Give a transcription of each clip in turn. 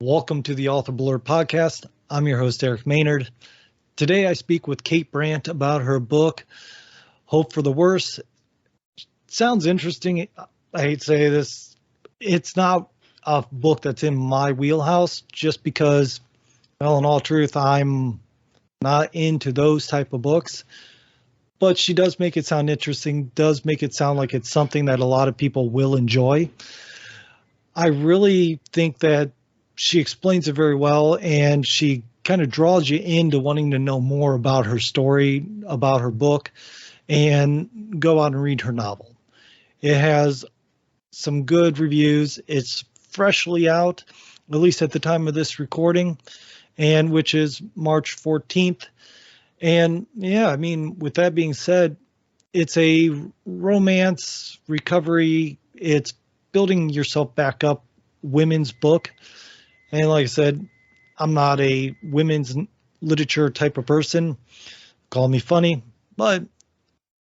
Welcome to the Author Blurb podcast. I'm your host, Eric Maynard. Today I speak with Kate Brandt about her book, Hope for the Worst. Sounds interesting. I hate to say this. It's not a book that's in my wheelhouse just because, well, in all truth, I'm not into those type of books. But she does make it sound interesting, does make it sound like it's something that a lot of people will enjoy. I really think that she explains it very well, and she kind of draws you into wanting to know more about her story, about her book, and go out and read her novel. It has some good reviews. It's freshly out, at least at the time of this recording, and which is March 14th. And yeah, I mean, with that being said, it's a romance recovery. It's building yourself back up women's book. And like I said, I'm not a women's literature type of person. Call me funny, but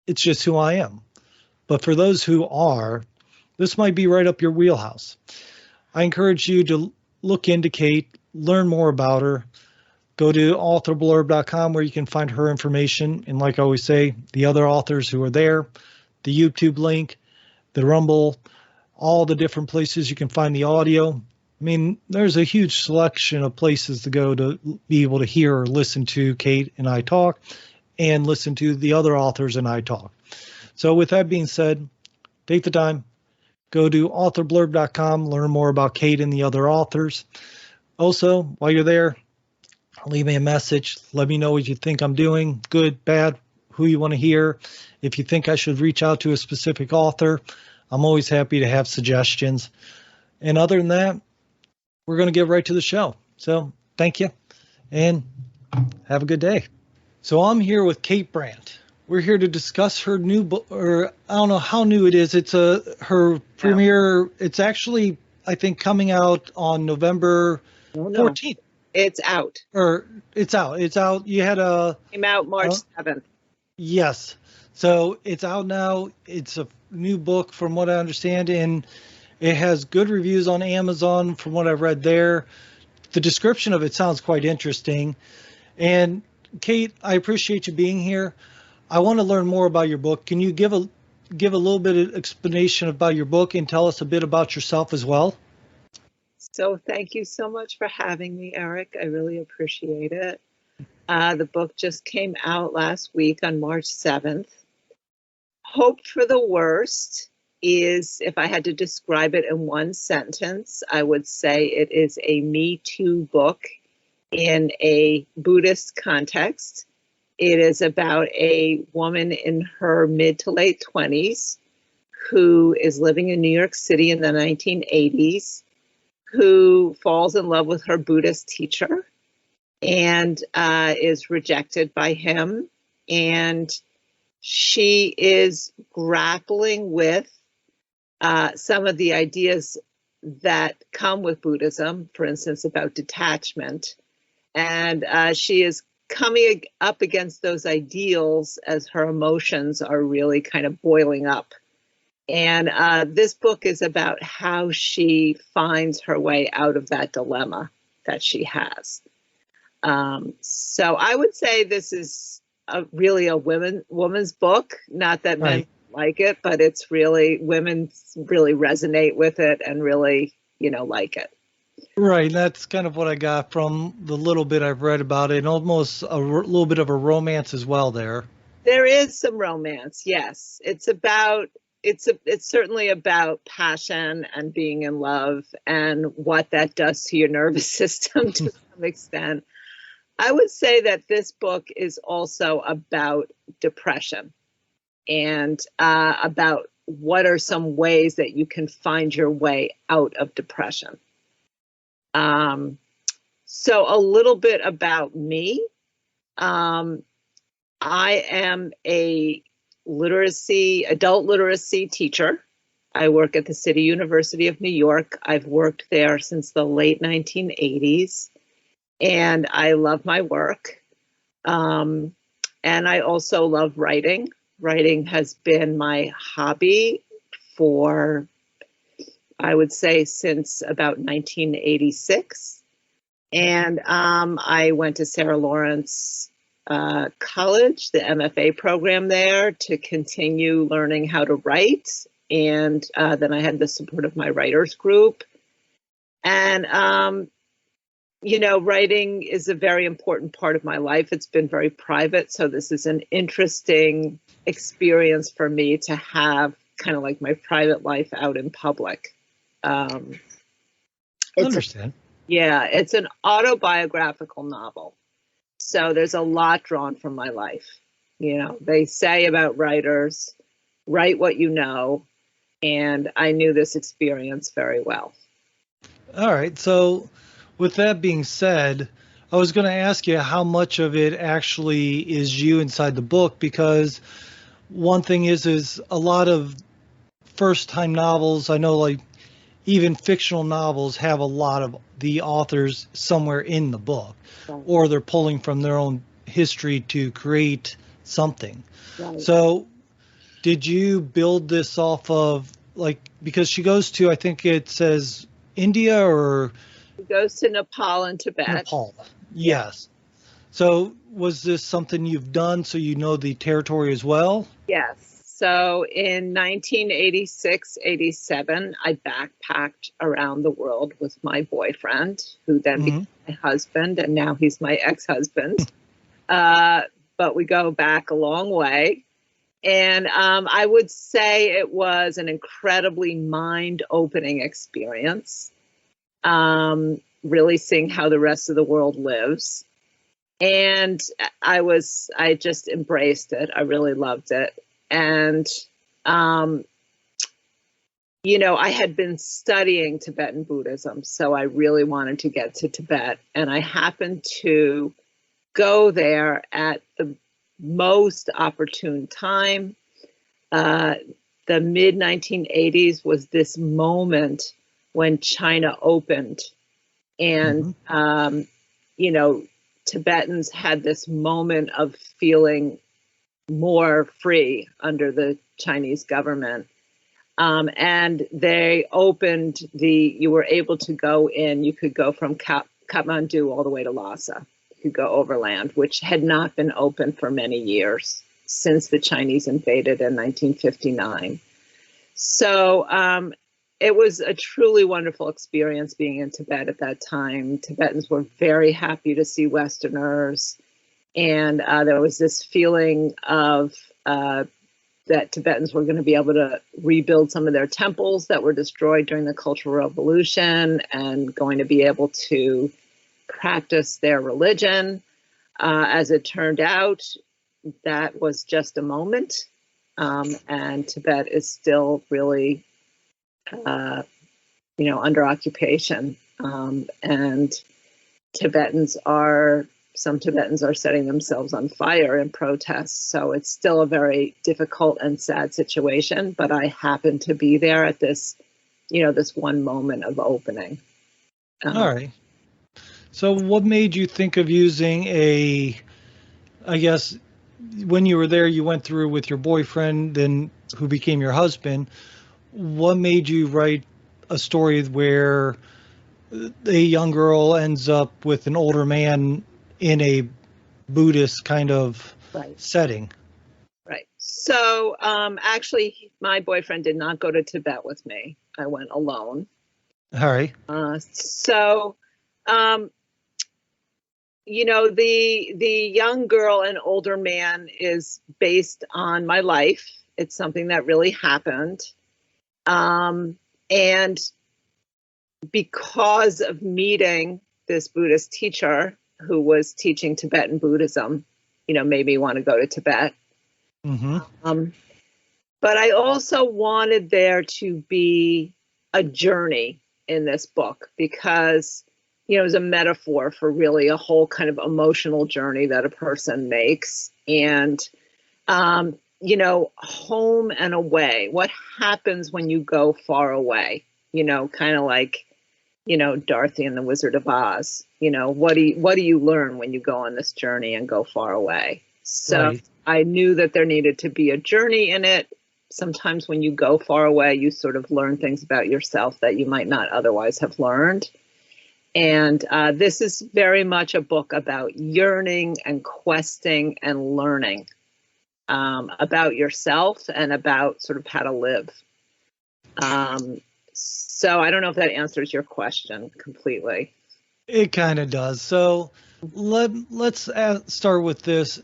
it's just who I am. But for those who are, this might be right up your wheelhouse. I encourage you to look into Kate, learn more about her. Go to authorblurb.com where you can find her information. And like I always say, the other authors who are there, the YouTube link, the Rumble, all the different places you can find the audio. I mean, there's a huge selection of places to go to be able to hear or listen to Kate and I talk and listen to the other authors and I talk. So with that being said, take the time, go to authorblurb.com, learn more about Kate and the other authors. Also, while you're there, leave me a message. Let me know what you think I'm doing, good, bad, who you want to hear. If you think I should reach out to a specific author, I'm always happy to have suggestions. And other than that, we're going to get right to the show. So thank you and have a good day. So I'm here with Kate Brandt. We're here to discuss her new book, or I don't know how new it is. It's her premiere. It's actually, I think, coming out on November 14th. It's out. Or it's out. It's out. You had a... Came out March 7th. Yes. So it's out now. It's a new book from what I understand, and it has good reviews on Amazon from what I've read there. The description of it sounds quite interesting. And Kate, I appreciate you being here. I want to learn more about your book. Can you give a little bit of explanation about your book and tell us a bit about yourself as well? So thank you so much for having me, Eric. I really appreciate it. The book just came out last week on March 7th. Hope for the Worst is, if I had to describe it in one sentence, I would say it is a Me Too book in a Buddhist context. It is about a woman in her mid to late 20s who is living in New York City in the 1980s, who falls in love with her Buddhist teacher and is rejected by him. And she is grappling with some of the ideas that come with Buddhism, for instance, about detachment. And she is coming up against those ideals as her emotions are really kind of boiling up. And this book is about how she finds her way out of that dilemma that she has. So I would say this is really a woman's book. Not that men like it, but it's really, women really resonate with it and really, like it. Right. That's kind of what I got from the little bit I've read about it, and almost a little bit of a romance as well there. There is some romance, yes. It's certainly about passion and being in love and what that does to your nervous system to some extent. I would say that this book is also about depression and about what are some ways that you can find your way out of depression. So a little bit about me. I am a adult literacy teacher. I work at the City University of New York. I've worked there since the late 1980s, and I love my work. And I also love writing. Writing has been my hobby for, I would say, since about 1986. And I went to Sarah Lawrence College, the MFA program there, to continue learning how to write. And then I had the support of my writers group. And, you know, writing is a very important part of my life. It's been very private. So this is an interesting experience for me to have kind of like my private life out in public. Understand. Yeah, it's an autobiographical novel. So there's a lot drawn from my life. You know, they say about writers, write what you know. And I knew this experience very well. All right. So with that being said, I was going to ask you how much of it actually is you inside the book, because one thing is a lot of first time novels, I know, like even fictional novels, have a lot of the authors somewhere in the book, Right. or they're pulling from their own history to create something. Right. So did you build this off of, like, because she goes to, I think it says India or It goes to Nepal and Tibet. Nepal. Yes. So was this something you've done so you know the territory as well? Yes. So in 1986, 87, I backpacked around the world with my boyfriend, who then became my husband, and now he's my ex-husband. But we go back a long way. And I would say it was an incredibly mind-opening experience, really seeing how the rest of the world lives. And I just embraced it. I really loved it. And, you know, I had been studying Tibetan Buddhism, so I really wanted to get to Tibet. And I happened to go there at the most opportune time. The mid 1980s was this moment when China opened, and you know, Tibetans had this moment of feeling more free under the Chinese government. And they opened you were able to go in, you could go from Kathmandu all the way to Lhasa. You could go overland, which had not been open for many years since the Chinese invaded in 1959. So it was a truly wonderful experience being in Tibet at that time. Tibetans were very happy to see Westerners. And there was this feeling of that Tibetans were going to be able to rebuild some of their temples that were destroyed during the Cultural Revolution, and going to be able to practice their religion. As it turned out, that was just a moment. And Tibet is still really, you know, under occupation. And some Tibetans are setting themselves on fire in protest. So it's still a very difficult and sad situation, but I happened to be there at this, you know, this one moment of opening. All right. So what made you think of using I guess when you were there, you went through with your boyfriend, then who became your husband. What made you write a story where a young girl ends up with an older man in a Buddhist kind of setting? Right. So actually, my boyfriend did not go to Tibet with me. I went alone. All right. You know, the young girl and older man is based on my life. It's something that really happened. And because of meeting this Buddhist teacher who was teaching Tibetan Buddhism, you know, made me want to go to Tibet. But I also wanted there to be a journey in this book, because, you know, it was a metaphor for really a whole kind of emotional journey that a person makes. And, you know, home and away, what happens when you go far away, you know, kind of like, you know, Dorothy and the Wizard of Oz, you know, what do you learn when you go on this journey and go far away? So I knew that there needed to be a journey in it. Sometimes when you go far away, you sort of learn things about yourself that you might not otherwise have learned. And this is very much a book about yearning and questing and learning about yourself and about sort of how to live. So I don't know if that answers your question completely. It kind of does. So let's start with this.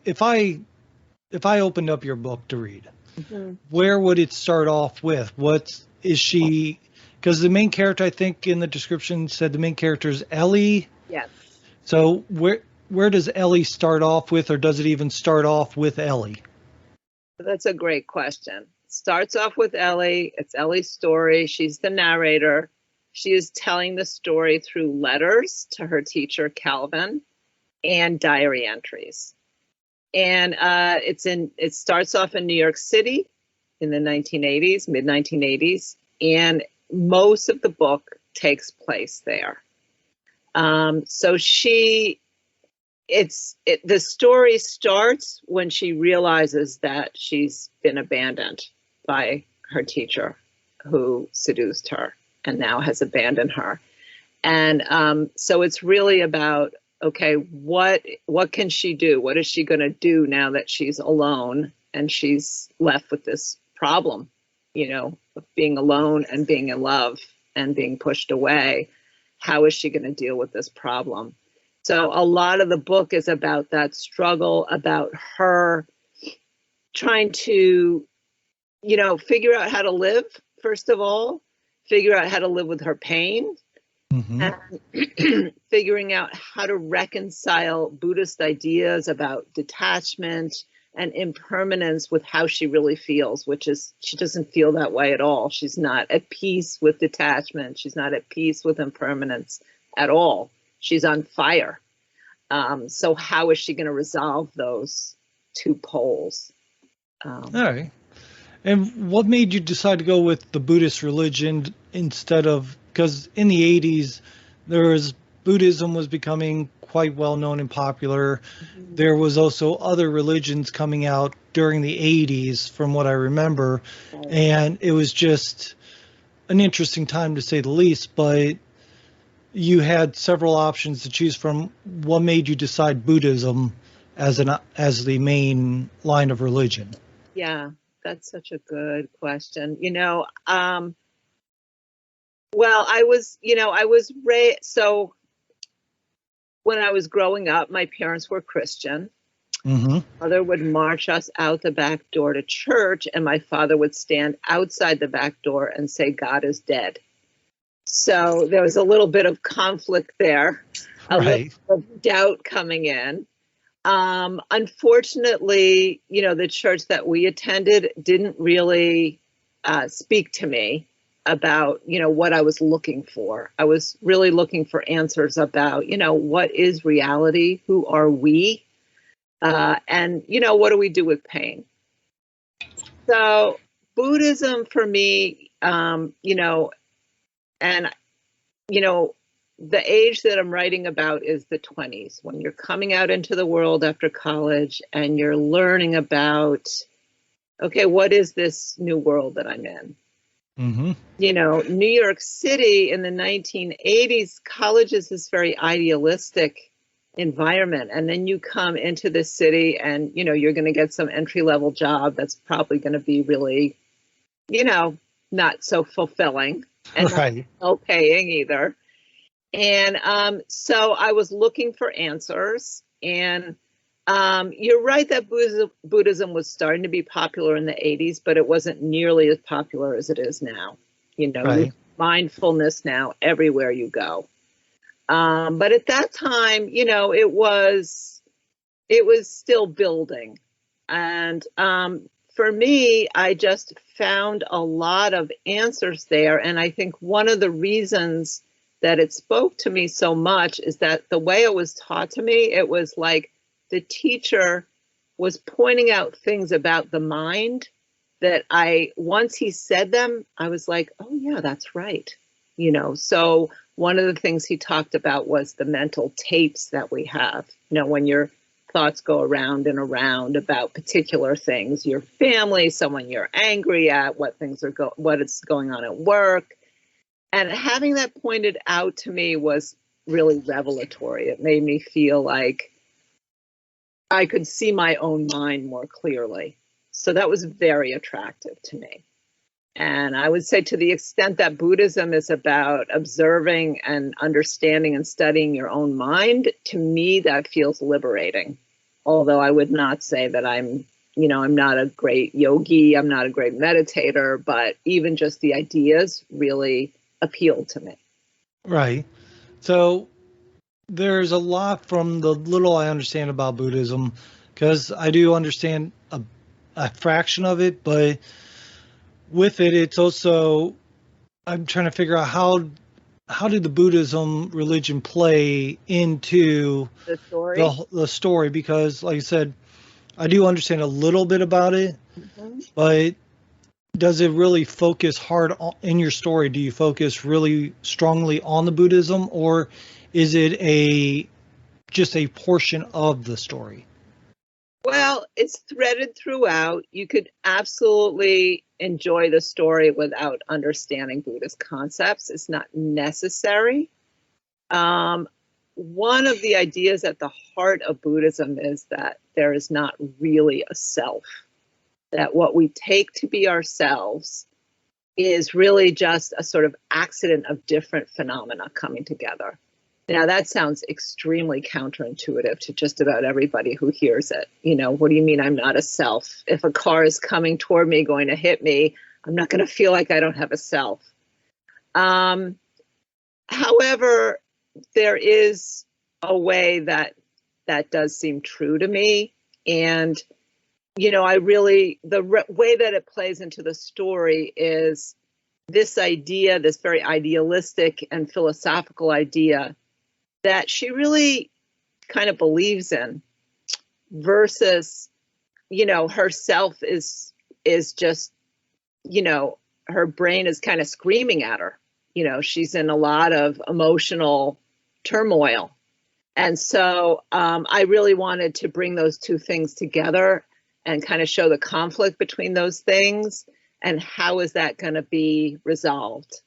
If I opened up your book to read, where would it start off with? What is she? Because the main character, I think in the description said the main character is Ellie. Yes. So where does Ellie start off with, or does it even start off with Ellie? That's a great question. Starts off with Ellie. It's Ellie's story. She's the narrator. She is telling the story through letters to her teacher, Calvin, and diary entries. And it starts off in New York City in the 1980s, mid 1980s, and most of the book takes place there. So the story starts when she realizes that she's been abandoned by her teacher who seduced her and now has abandoned her. And so it's really about, okay, what can she do? What is she going to do now that she's alone and she's left with this problem, of being alone and being in love and being pushed away? How is she going to deal with this problem? So a lot of the book is about that struggle, about her trying to, figure out how to live, first of all, figure out how to live with her pain, and figuring out how to reconcile Buddhist ideas about detachment and impermanence with how she really feels, which is she doesn't feel that way at all. She's not at peace with detachment. She's not at peace with impermanence at all. She's on fire. So how is she going to resolve those two poles? All right. And what made you decide to go with the Buddhist religion instead of, because in the 80s, Buddhism was becoming quite well known and popular. There was also other religions coming out during the 80s, from what I remember. And it was just an interesting time to say the least, but you had several options to choose from. What made you decide Buddhism as the main line of religion? Yeah, that's such a good question. Well, I was raised, so when I was growing up, my parents were Christian. Mother would march us out the back door to church, and my father would stand outside the back door and say, "God is dead." So there was a little bit of conflict there, a little bit of doubt coming in. Unfortunately, the church that we attended didn't really speak to me about, what I was looking for. I was really looking for answers about, what is reality? Who are we? And, what do we do with pain? So Buddhism for me, the age that I'm writing about is the 20s, when you're coming out into the world after college and you're learning about, okay, what is this new world that I'm in? New York City in the 1980s, college is this very idealistic environment. And then you come into this city and, you're going to get some entry-level job that's probably going to be really, not so fulfilling and not so paying either. And so I was looking for answers. And you're right that Buddhism was starting to be popular in the 80s, but it wasn't nearly as popular as it is now. Mindfulness now everywhere you go. But at that time, it was still building. And for me, I just found a lot of answers there. And I think one of the reasons that it spoke to me so much is that the way it was taught to me, it was like the teacher was pointing out things about the mind that once he said them, I was like, oh yeah, that's right. So one of the things he talked about was the mental tapes that we have, when your thoughts go around and around about particular things, your family, someone you're angry at, what is going on at work. And having that pointed out to me was really revelatory. It made me feel like I could see my own mind more clearly. So that was very attractive to me. And I would say, to the extent that Buddhism is about observing and understanding and studying your own mind, to me, that feels liberating. Although I would not say that I'm not a great yogi, I'm not a great meditator, but even just the ideas really appealed to me. Right. So there's a lot from the little I understand about Buddhism, because I do understand a fraction of it, but with it, it's also, I'm trying to figure out how did the Buddhism religion play into The story. the story, because like I said, I do understand a little bit about it, but does it really focus hard in your story? Do you focus really strongly on the Buddhism, or is it just a portion of the story? Well, it's threaded throughout. You could absolutely enjoy the story without understanding Buddhist concepts. It's not necessary. One of the ideas at the heart of Buddhism is that there is not really a self, that what we take to be ourselves is really just a sort of accident of different phenomena coming together. Now, that sounds extremely counterintuitive to just about everybody who hears it. What do you mean I'm not a self? If a car is coming toward me, going to hit me, I'm not going to feel like I don't have a self. However, there is a way that does seem true to me. And, the way that it plays into the story is this idea, this very idealistic and philosophical idea that she really kind of believes in, versus, herself is just, her brain is kind of screaming at her. She's in a lot of emotional turmoil. And so I really wanted to bring those two things together and kind of show the conflict between those things and how is that going to be resolved.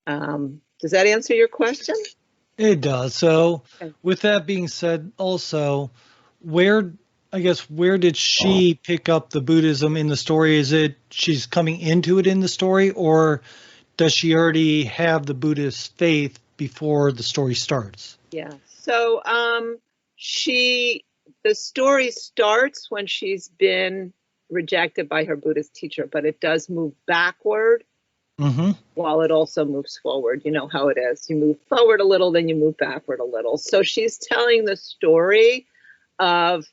Does that answer your question? It does. So Okay. with that being said, also, where did she pick up the Buddhism in the story? Is it she's coming into it in the story, or does she already have the Buddhist faith before the story starts? Yeah. So the story starts when she's been rejected by her Buddhist teacher, but it does move backward. Mm-hmm. While it also moves forward. You know how it is. You move forward a little, then you move backward a little. So she's telling the story of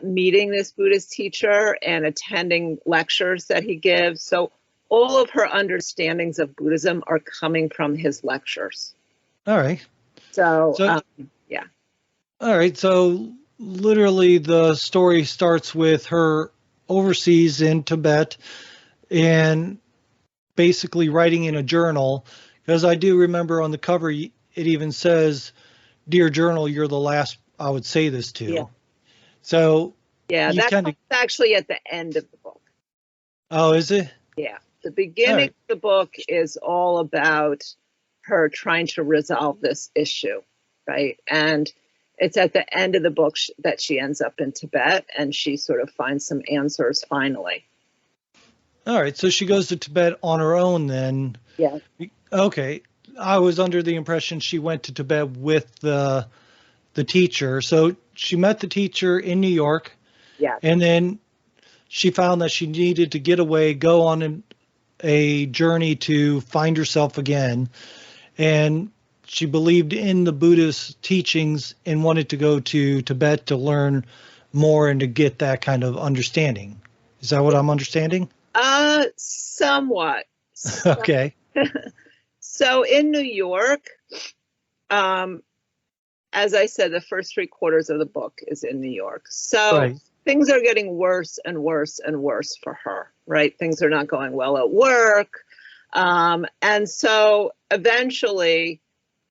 meeting this Buddhist teacher and attending lectures that he gives. So all of her understandings of Buddhism are coming from his lectures. All right. So yeah. All right. So literally the story starts with her overseas in Tibet and basically writing in a journal, because I do remember on the cover it even says, "Dear journal, you're the last I would say this to." Yeah. So yeah, that's actually at the end of the book. Oh, is it? Yeah, the beginning of the book is all about her trying to resolve this issue, right? And it's at the end of the book that she ends up in Tibet and she sort of finds some answers finally. All right, so she goes to Tibet on her own then. Yeah. Okay. I was under the impression she went to Tibet with the teacher. So she met the teacher in New York. Yeah. And then she found that she needed to get away, go on a journey to find herself again. And she believed in the Buddhist teachings and wanted to go to Tibet to learn more and to get that kind of understanding. Is that what I'm understanding? Somewhat. Okay. So in New York, as I said, the first 3/4 of the book is in New York. So things are getting worse and worse and worse for her, right? Things are not going well at work. And so eventually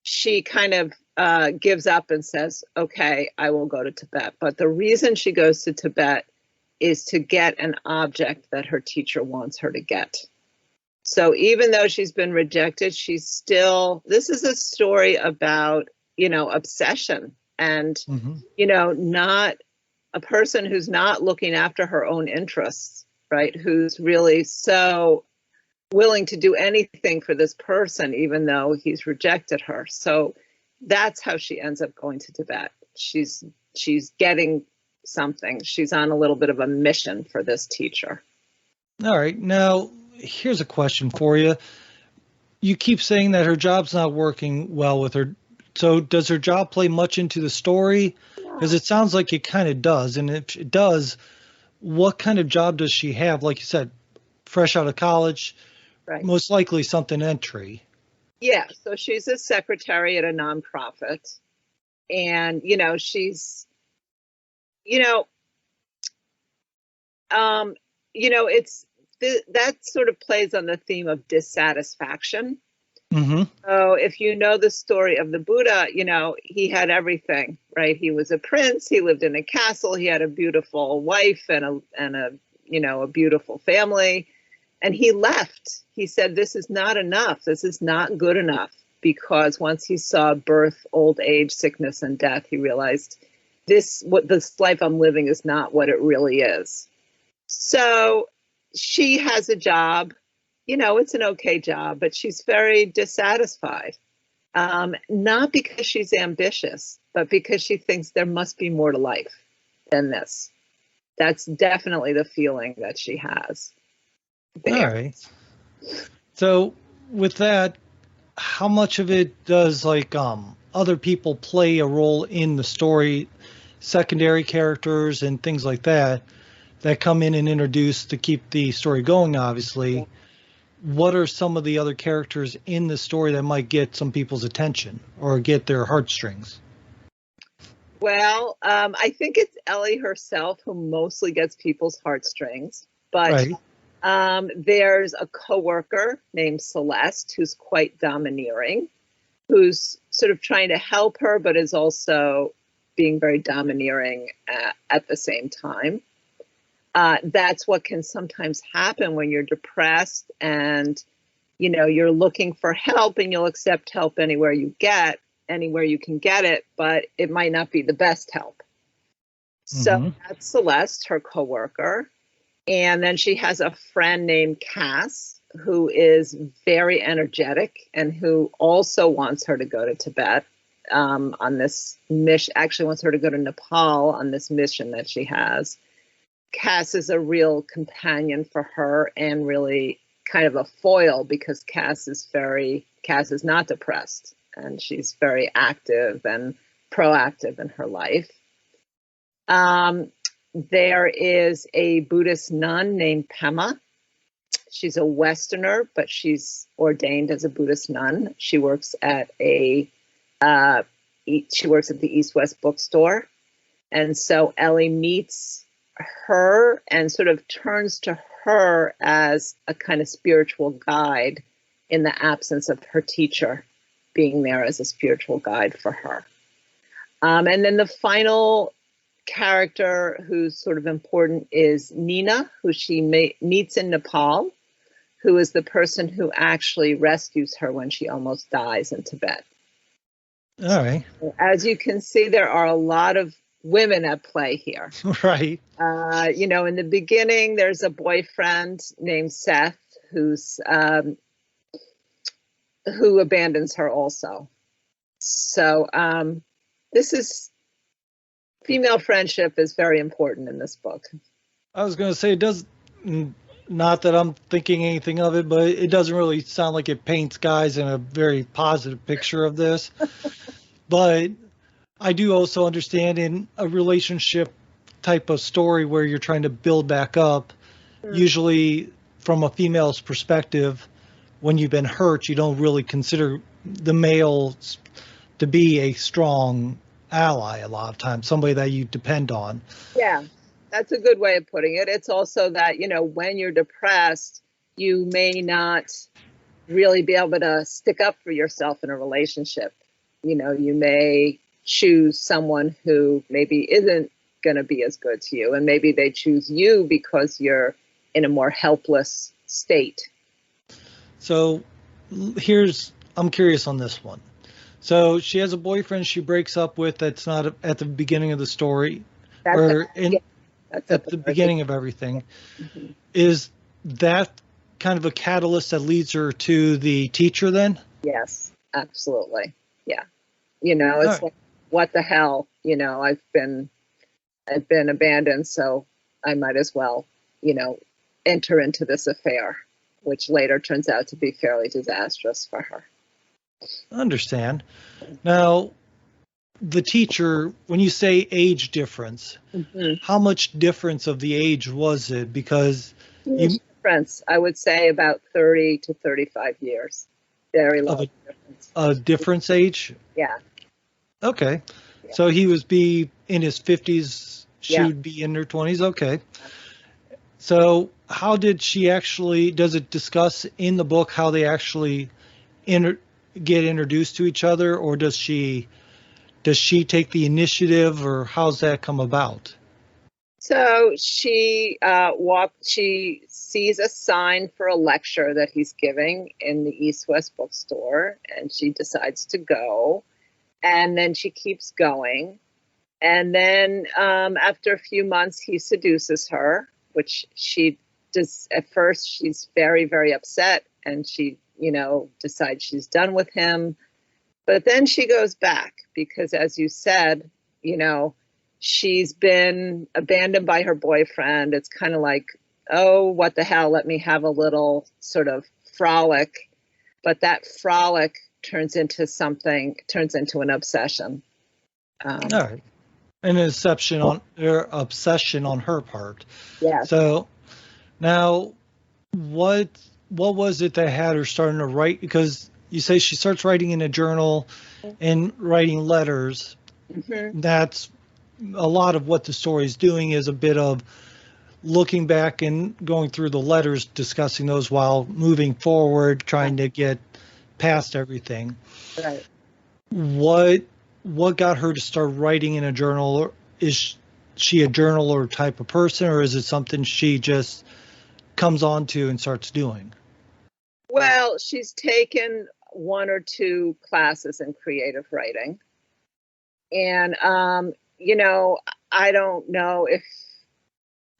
she kind of gives up and says, okay, I will go to Tibet. But the reason she goes to Tibet is to get an object that her teacher wants her to get. So even though she's been rejected, she's still, this is a story about, obsession and, Hmm. not a person who's not looking after her own interests, right? Who's really so willing to do anything for this person, even though he's rejected her. So that's how she ends up going to Tibet. She's getting something. She's on a little bit of a mission for this teacher. All right. Now, here's a question for you. You keep saying that her job's not working well with her. So does her job play much into the story? Because it sounds like it kind of does. And if it does, what kind of job does she have? Like you said, fresh out of college, Right. most likely something entry. Yeah. So she's a secretary at a nonprofit. And, she's, it's that sort of plays on the theme of dissatisfaction. Mm-hmm. So if you know the story of the Buddha, he had everything, right? He was a prince. He lived in a castle. He had a beautiful wife and a beautiful family. And he left. He said, this is not enough. This is not good enough. Because once he saw birth, old age, sickness, and death, he realized this life I'm living is not what it really is. So she has a job. It's an okay job, but she's very dissatisfied. Not because she's ambitious, but because she thinks there must be more to life than this. That's definitely the feeling that she has there. All right. So with that, how much of it does other people play a role in the story, secondary characters and things like that come in and introduce to keep the story going, obviously? Yeah. What are some of the other characters in the story that might get some people's attention or get their heartstrings? Well, I think it's Ellie herself who mostly gets people's heartstrings, but right. There's a coworker named Celeste who's quite domineering, who's sort of trying to help her, but is also being very domineering at the same time. That's what can sometimes happen when you're depressed and, you're looking for help, and you'll accept help anywhere you can get it, but it might not be the best help. So that's Celeste, her coworker. And then she has a friend named Cass, who is very energetic and who also wants her to go to Tibet on this mission, actually wants her to go to Nepal on this mission that she has. Cass is a real companion for her and really kind of a foil, because Cass is not depressed, and she's very active and proactive in her life. There is a Buddhist nun named Pema. She's a Westerner, but she's ordained as a Buddhist nun. She works at the East-West bookstore. And so Ellie meets her and sort of turns to her as a kind of spiritual guide in the absence of her teacher being there as a spiritual guide for her. And then the final character who's sort of important is Nina, who she meets in Nepal, who is the person who actually rescues her when she almost dies in Tibet. All right. As you can see, there are a lot of women at play here. Right. In the beginning, there's a boyfriend named Seth who abandons her also. So female friendship is very important in this book. I was going to say, it does, not that I'm thinking anything of it, but it doesn't really sound like it paints guys in a very positive picture of this. But I do also understand in a relationship type of story where you're trying to build back up, usually from a female's perspective, when you've been hurt, you don't really consider the male to be a strong ally a lot of times, somebody that you depend on. Yeah, that's a good way of putting it. It's also that, when you're depressed, you may not really be able to stick up for yourself in a relationship. You may choose someone who maybe isn't going to be as good to you, and maybe they choose you because you're in a more helpless state. So I'm curious on this one. So she has a boyfriend she breaks up with that's not at the beginning of the story, That's or that's at at the the very beginning of everything. beginning. Is that kind of a catalyst that leads her to the teacher then? Yes, absolutely. Yeah. All It's right. like, what the hell? I've been abandoned, so I might as well, you know, enter into this affair, which later turns out to be fairly disastrous for her. I understand. Now, the teacher, when you say age difference, Mm-hmm. how much difference of the age was it? Because Huge you difference. I would say about 30 to 35 years. Very of large difference. a difference age. Yeah. Okay, Yeah. so he was be in his 50s. She Yeah. would be in her 20s. Okay. So how did she actually? Does it discuss in the book how they actually inter, get introduced to each other, or does she take the initiative, or how's that come about? So she sees a sign for a lecture that he's giving in the East West bookstore, and she decides to go. And then she keeps going. And then after a few months, he seduces her, which she does. At first, she's very, very upset, and she, decides she's done with him. But then she goes back because, as you said, you know, she's been abandoned by her boyfriend. It's kind of like, oh, what the hell? Let me have a little sort of frolic. But that frolic turns into an obsession. All right, an obsession on her part. Yes. So now, what what was it that had her starting to write? Because you say she starts writing in a journal and writing letters. Mm-hmm. That's a lot of what the story is doing, is a bit of looking back and going through the letters, discussing those while moving forward, trying to get past everything. Right. What got her to start writing in a journal? Is she a journaler type of person, or is it something she just comes onto and starts doing? Well, she's taken one or two classes in creative writing. And, I don't know if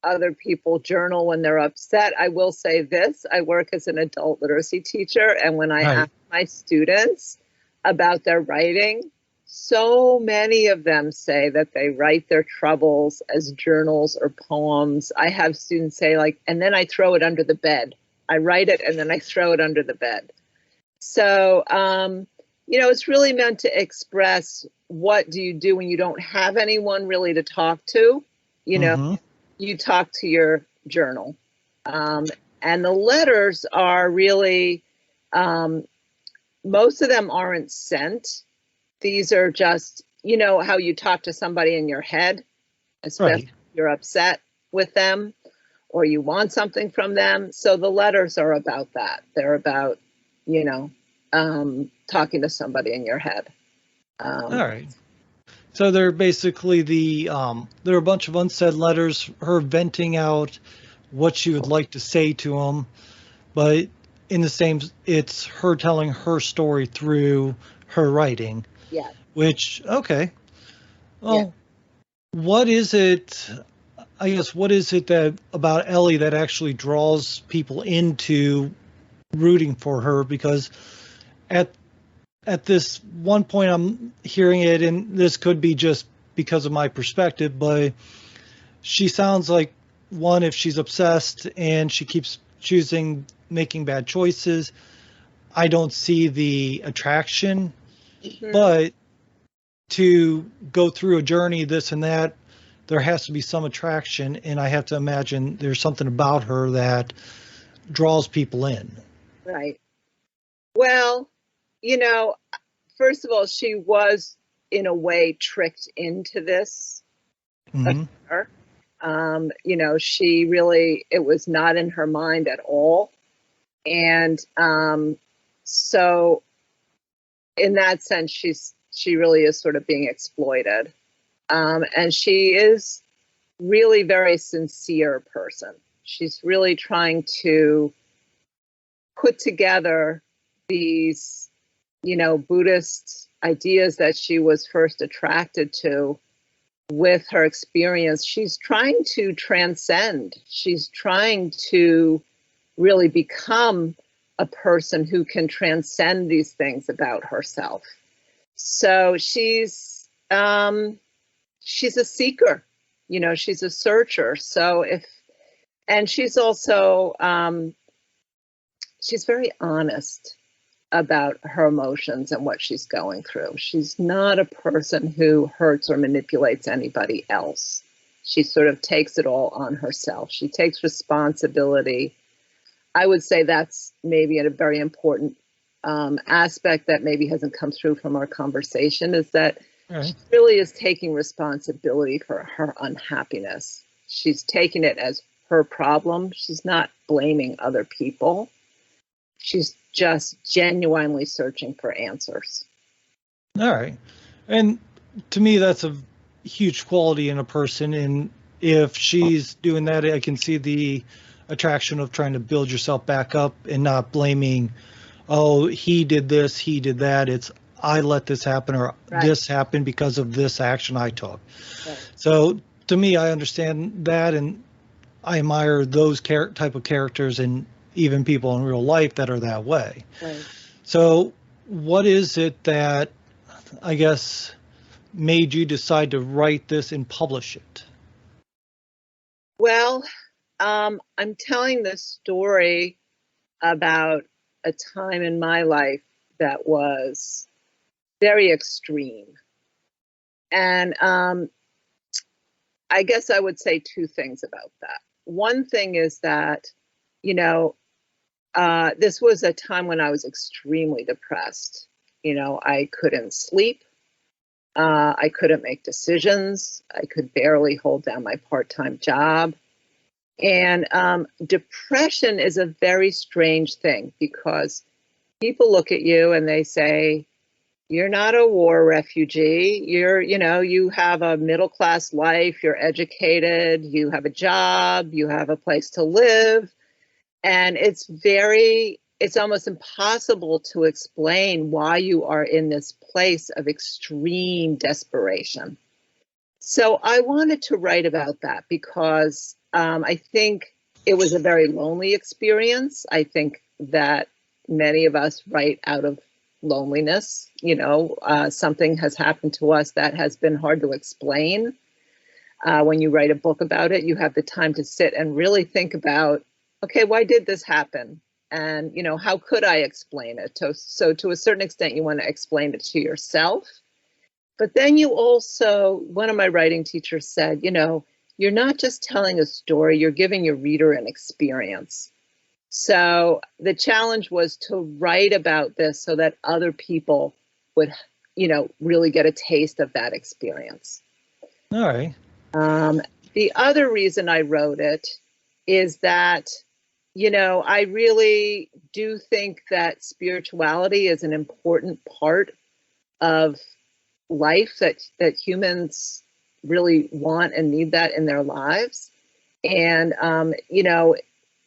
other people journal when they're upset. I will say this: I work as an adult literacy teacher, and when I Right. ask my students about their writing, so many of them say that they write their troubles as journals or poems. I have students say, like, and then I throw it under the bed. I write it and then I throw it under the bed. So, it's really meant to express, what do you do when you don't have anyone really to talk to? Mm-hmm. You talk to your journal. And the letters are really, most of them aren't sent. These are just, how you talk to somebody in your head, especially Right. if you're upset with them or you want something from them. So the letters are about that. They're about, talking to somebody in your head. All right. So they're basically there are a bunch of unsaid letters, her venting out what she would like to say to them, but in the same, it's her telling her story through her writing. Yeah. Which, okay, Yeah. well, what is it? I guess what is it that about Ellie that actually draws people into rooting for her? Because at at this one point, I'm hearing it, and this could be just because of my perspective, but she sounds like one, if she's obsessed and she keeps choosing making bad choices, I don't see the attraction. Mm-hmm. But to go through a journey, this and that, there has to be some attraction, and I have to imagine there's something about her that draws people in. Right. Well, you know, first of all, she was in a way tricked into this Hmm. affair. She really, it was not in her mind at all. And so in that sense, she really is sort of being exploited. And she is really very sincere person. She's really trying to put together these, Buddhist ideas that she was first attracted to with her experience. She's trying to transcend. She's trying to really become a person who can transcend these things about herself. So she's a seeker, she's a searcher. And she's also, she's very honest about her emotions and what she's going through. She's not a person who hurts or manipulates anybody else. She sort of takes it all on herself. She takes responsibility. I would say that's maybe a very important aspect that maybe hasn't come through from our conversation, is that she really is taking responsibility for her unhappiness. She's taking it as her problem. She's not blaming other people. She's just genuinely searching for answers. All right. And to me, that's a huge quality in a person. And if she's doing that, I can see the attraction of trying to build yourself back up and not blaming, oh, he did this, he did that. It's, I let this happen, or this happened because of this action I took. Right. So to me, I understand that, and I admire those type of characters and even people in real life that are that way. Right. So what is it that, I guess, made you decide to write this and publish it? Well, I'm telling this story about a time in my life that was very extreme. And I guess I would say two things about that. One thing is that, this was a time when I was extremely depressed. I couldn't sleep. I couldn't make decisions. I could barely hold down my part-time job. And depression is a very strange thing, because people look at you and they say, you're not a war refugee. You have a middle-class life. You're educated. You have a job. You have a place to live. And it's almost impossible to explain why you are in this place of extreme desperation. So I wanted to write about that because I think it was a very lonely experience. I think that many of us write out of loneliness. Something has happened to us that has been hard to explain. When you write a book about it, you have the time to sit and really think about, okay, why did this happen? And, how could I explain it? So to a certain extent, you want to explain it to yourself. But then you also, one of my writing teachers said, you're not just telling a story, you're giving your reader an experience. So the challenge was to write about this so that other people would, really get a taste of that experience. All right. The other reason I wrote it is that, I really do think that spirituality is an important part of life, that humans really want and need that in their lives. And,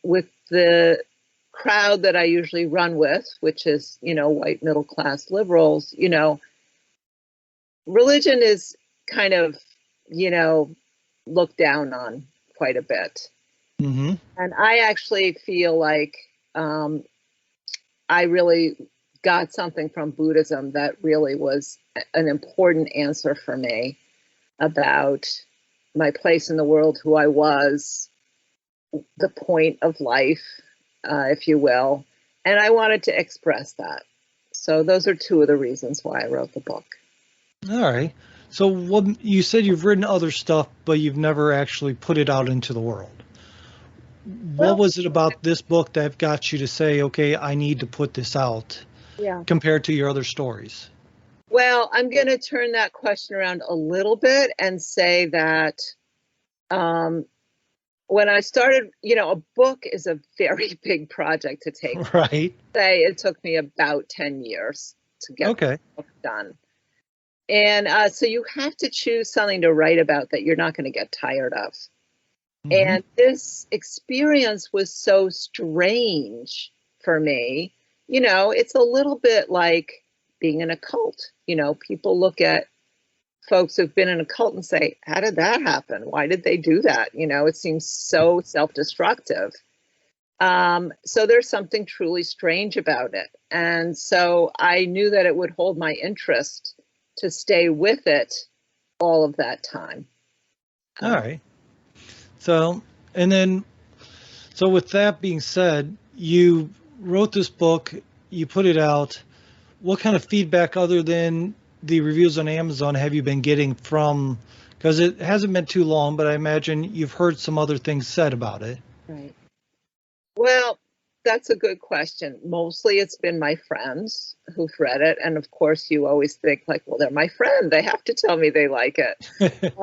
with the crowd that I usually run with, which is, white middle-class liberals, religion is kind of, looked down on quite a bit. Mm-hmm. And I actually feel like I really got something from Buddhism that really was an important answer for me about my place in the world, who I was, the point of life, if you will. And I wanted to express that. So those are two of the reasons why I wrote the book. All right. So what you said, you've written other stuff, but you've never actually put it out into the world. What was it about this book that got you to say, okay, I need to put this out, compared to your other stories? Well, I'm going to turn that question around a little bit and say that when I started, a book is a very big project to take. Right. Say it took me about 10 years to get the book done. And so you have to choose something to write about that you're not going to get tired of. Mm-hmm. And this experience was so strange for me. It's a little bit like being in a cult. People look at folks who've been in a cult and say, how did that happen? Why did they do that? It seems so self-destructive. So there's something truly strange about it. And so I knew that it would hold my interest to stay with it all of that time. All right. So with that being said, you wrote this book, you put it out. What kind of feedback other than the reviews on Amazon have you been getting from, because it hasn't been too long, but I imagine you've heard some other things said about it. Right. Well, that's a good question. Mostly it's been my friends who've read it. And of course, you always think like, well, they're my friend. They have to tell me they like it.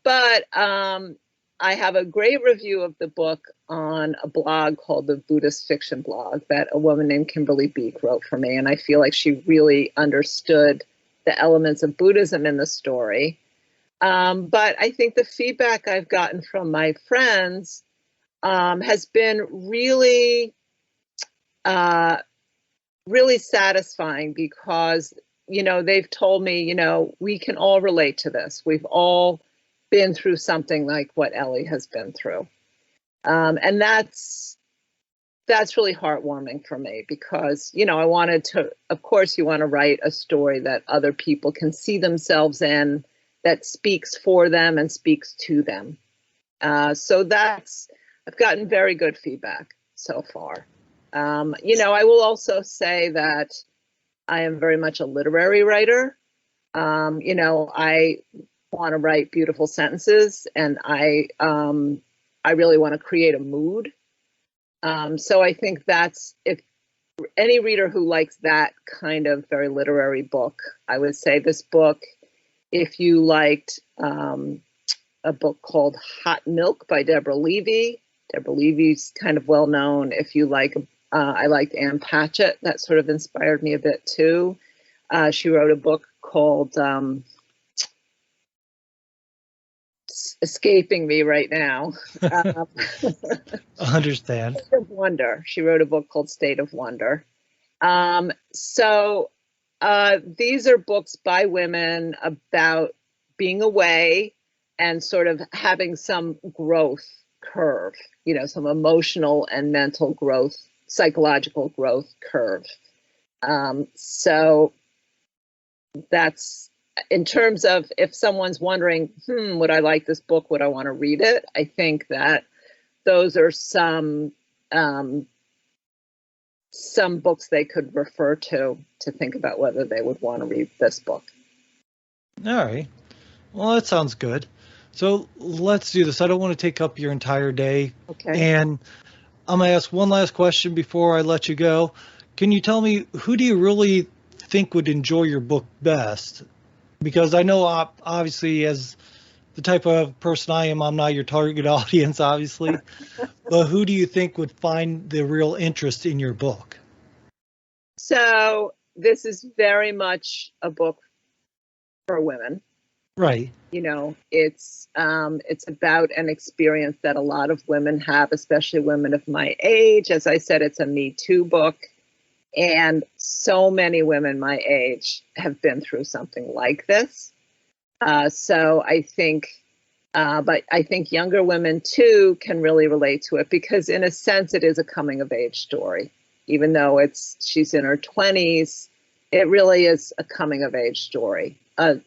But I have a great review of the book on a blog called the Buddhist Fiction Blog that a woman named Kimberly Beek wrote for me. And I feel like she really understood the elements of Buddhism in the story. But I think the feedback I've gotten from my friends has been really, really satisfying because, they've told me, we can all relate to this. We've all been through something like what Ellie has been through. And that's really heartwarming for me because, I wanted to, of course, you want to write a story that other people can see themselves in, that speaks for them and speaks to them. So I've gotten very good feedback so far. I will also say that I am very much a literary writer. I want to write beautiful sentences and I really want to create a mood. So I think that's, if any reader who likes that kind of very literary book, I would say this book, if you liked a book called Hot Milk by Deborah Levy. Deborah Levy's kind of well known. If you like, I liked Ann Patchett. That sort of inspired me a bit too. She wrote a book called, escaping me right now. I understand. State of Wonder. She wrote a book called State of Wonder. So these are books by women about being away and sort of having some growth curve, some emotional and mental growth, psychological growth curve. So that's, in terms of if someone's wondering, would I like this book? Would I want to read it? I think that those are some books they could refer to think about whether they would want to read this book. All right. Well, that sounds good. So let's do this. I don't want to take up your entire day. Okay. And I'm going to ask one last question before I let you go. Can you tell me, who do you really think would enjoy your book best? Because I know, obviously, as the type of person I am, I'm not your target audience, obviously. But who do you think would find the real interest in your book? So this is very much a book for women. Right. It's about an experience that a lot of women have, especially women of my age. As I said, it's a Me Too book. And so many women my age have been through something like this. So I think, but I think younger women too can really relate to it because in a sense it is a coming of age story. Even though she's in her 20s, it really is a coming of age story.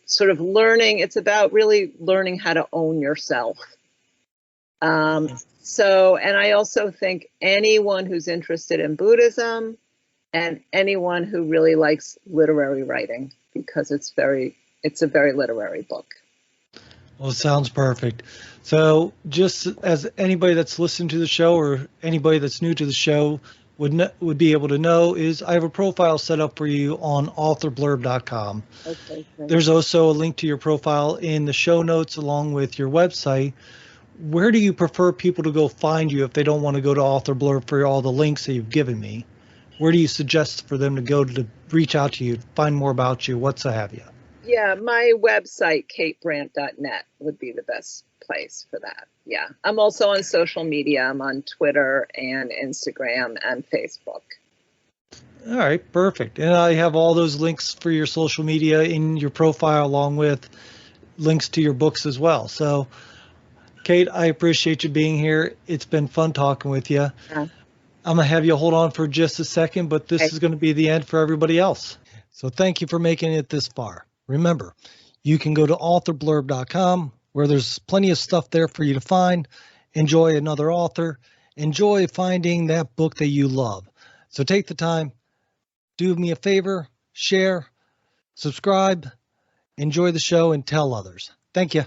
Sort of learning, it's about really learning how to own yourself. So, and I also think anyone who's interested in Buddhism and anyone who really likes literary writing, because it's a very literary book. Well, it sounds perfect. So just as anybody that's listened to the show or anybody that's new to the show would be able to know, is I have a profile set up for you on authorblurb.com. Okay. There's also a link to your profile in the show notes along with your website. Where do you prefer people to go find you if they don't want to go to Author Blurb for all the links that you've given me? Where do you suggest for them to go to reach out to you, find more about you, what's have you? Yeah, my website, katebrandt.net, would be the best place for that. Yeah. I'm also on social media. I'm on Twitter and Instagram and Facebook. All right, perfect. And I have all those links for your social media in your profile, along with links to your books as well. So, Kate, I appreciate you being here. It's been fun talking with you. Yeah. I'm going to have you hold on for just a second, but this Okay. is going to be the end for everybody else. So thank you for making it this far. Remember, you can go to authorblurb.com, where there's plenty of stuff there for you to find. Enjoy another author. Enjoy finding that book that you love. So take the time, do me a favor, share, subscribe, enjoy the show, and tell others. Thank you.